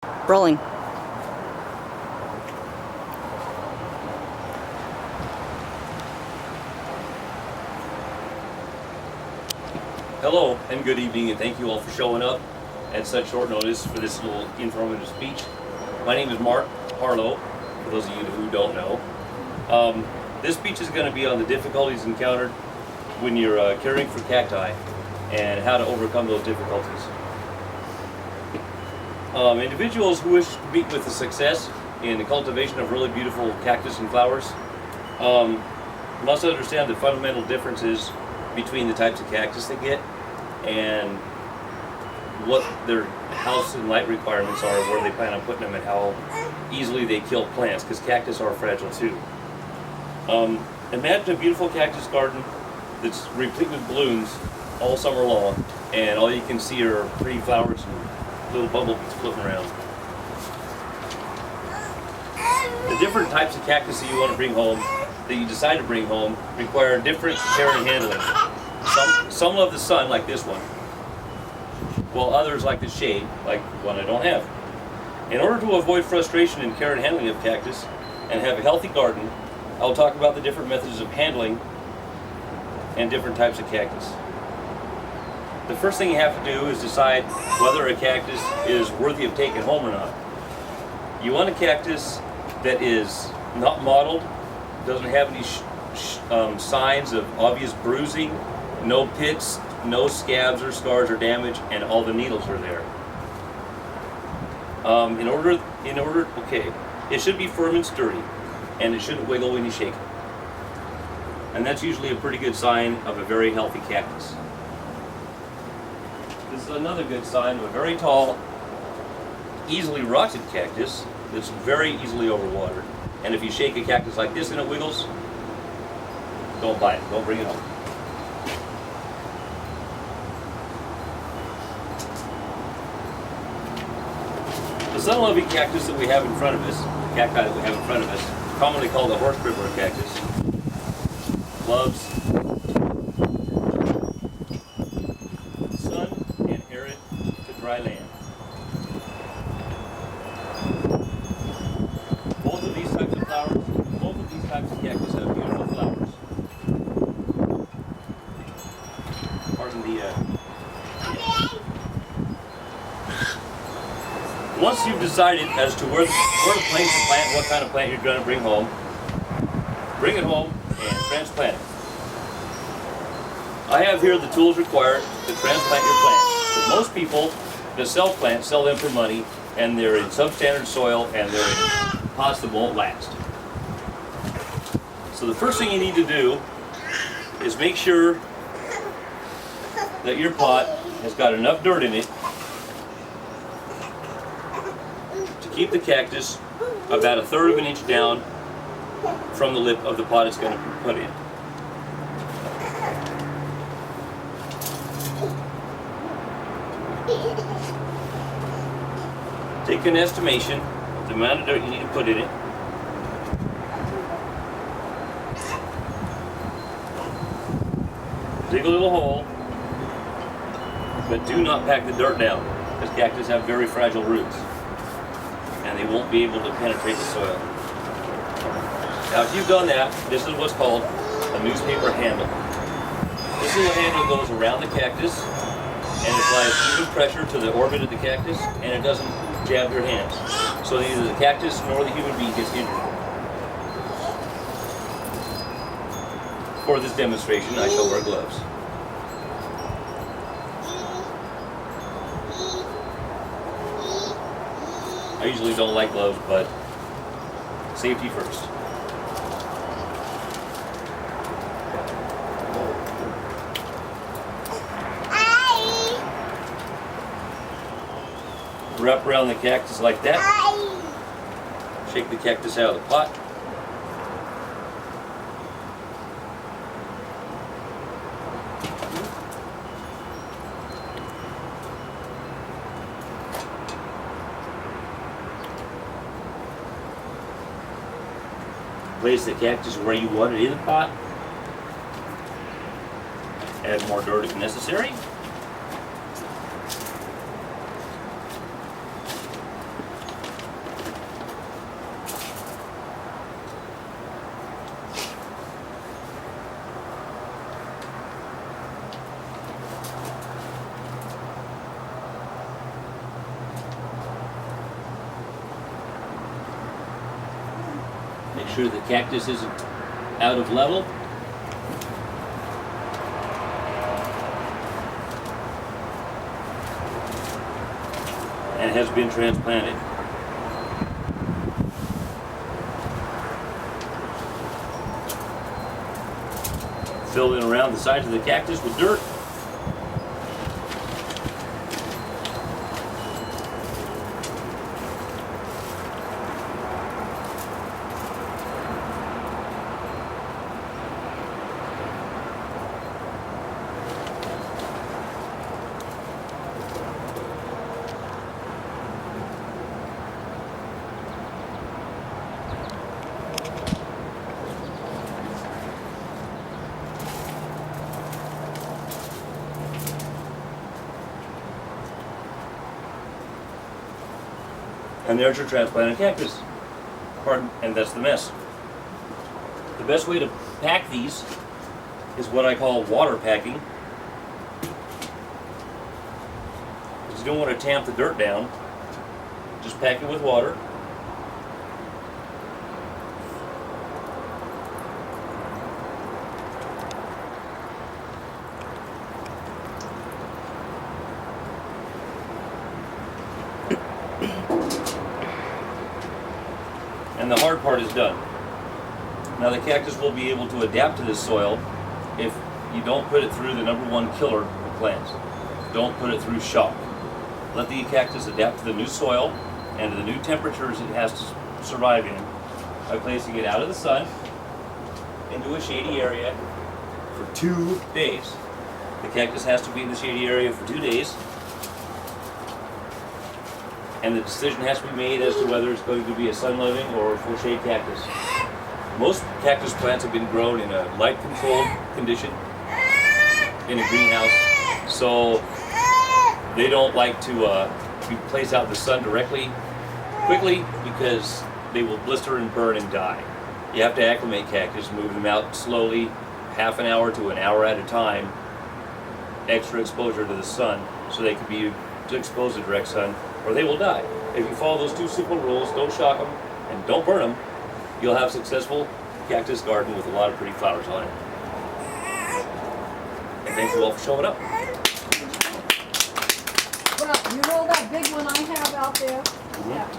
Rolling. Hello and good evening, and thank you all for showing up at such short notice for this little informative speech. My name is Mark Harlow, for those of you who don't know. This speech is going to be on the difficulties encountered when you're caring for cacti and how to overcome those difficulties. Individuals who wish to meet with the success in the cultivation of really beautiful cactus and flowers must understand the fundamental differences between the types of cactus they get and what their house and light requirements are, where they plan on putting them, and how easily they kill plants, because cactus are fragile too. Imagine a beautiful cactus garden that's replete with blooms all summer long, and all you can see are pretty flowers and little bumblebees floating around. The different types of cactus that you want to bring home, that you decide to bring home, require different care and handling. Some love the sun, like this one, while others like the shade, like one I don't have. In order to avoid frustration in care and handling of cactus and have a healthy garden, I'll talk about the different methods of handling and different types of cactus. The first thing you have to do is decide whether a cactus is worthy of taking home or not. You want a cactus that is not mottled, doesn't have any signs of obvious bruising, no pits, no scabs or scars or damage, and all the needles are there. Okay, it should be firm and sturdy, and it shouldn't wiggle when you shake it. And that's usually a pretty good sign of a very healthy cactus. This is another good sign of a very tall, easily rotted cactus that's very easily overwatered. And if you shake a cactus like this and it wiggles, don't buy it, don't bring it home. The sun-loving cactus that we have in front of us, the cacti that we have in front of us, commonly called the horse crippler cactus, loves sun and arid to dry land. Both of these types of flowers, both of these types of cactus have beautiful flowers. Pardon the Once you've decided as to where to place the plant, what kind of plant you're going to bring home, bring it home and transplant it. I have here the tools required to transplant your plant. But most people that sell plants sell them for money, and they're in substandard soil, and they're in pots that won't last. So the first thing you need to do is make sure that your pot has got enough dirt in it to keep the cactus about 1/3 of an inch down from the lip of the pot it's going to be put in. Take an estimation of the amount of dirt you need to put in it. Dig a little hole, but do not pack the dirt down, because cactus have very fragile roots and they won't be able to penetrate the soil. Now, if you've done that, this is what's called a newspaper handle. This little handle goes around the cactus and applies even pressure to the orbit of the cactus, and it doesn't jab your hands. So neither the cactus nor the human being gets injured. For this demonstration, I shall wear gloves. I usually don't like gloves, but safety first. Wrap around the cactus like that. Shake the cactus out of the pot. Place the cactus where you want it in the pot. Add more dirt if necessary. Make sure the cactus isn't out of level. And has been transplanted. Fill in around the sides of the cactus with dirt. And there's your transplanted cactus. Pardon, and that's the mess. The best way to pack these is what I call water packing. Because you don't want to tamp the dirt down. Just pack it with water. And the hard part is done. Now the cactus will be able to adapt to this soil if you don't put it through the #1 killer of plants. Don't put it through shock. Let the cactus adapt to the new soil and to the new temperatures it has to survive in by placing it out of the sun into a shady area for 2 days. The cactus has to be in the shady area for 2 days. And the decision has to be made as to whether it's going to be a sun-loving or a full shade cactus. Most cactus plants have been grown in a light-controlled condition in a greenhouse, so they don't like to be placed out in the sun quickly because they will blister and burn and die. You have to acclimate cactus, move them out slowly, half an hour to an hour at a time, extra exposure to the sun, so they can be exposed to direct sun, or they will die. If you follow those 2 simple rules, don't shock them and don't burn them, you'll have a successful cactus garden with a lot of pretty flowers on it. And thank you all for showing up. Well, you roll that big one I have out there. Mm-hmm. Yeah.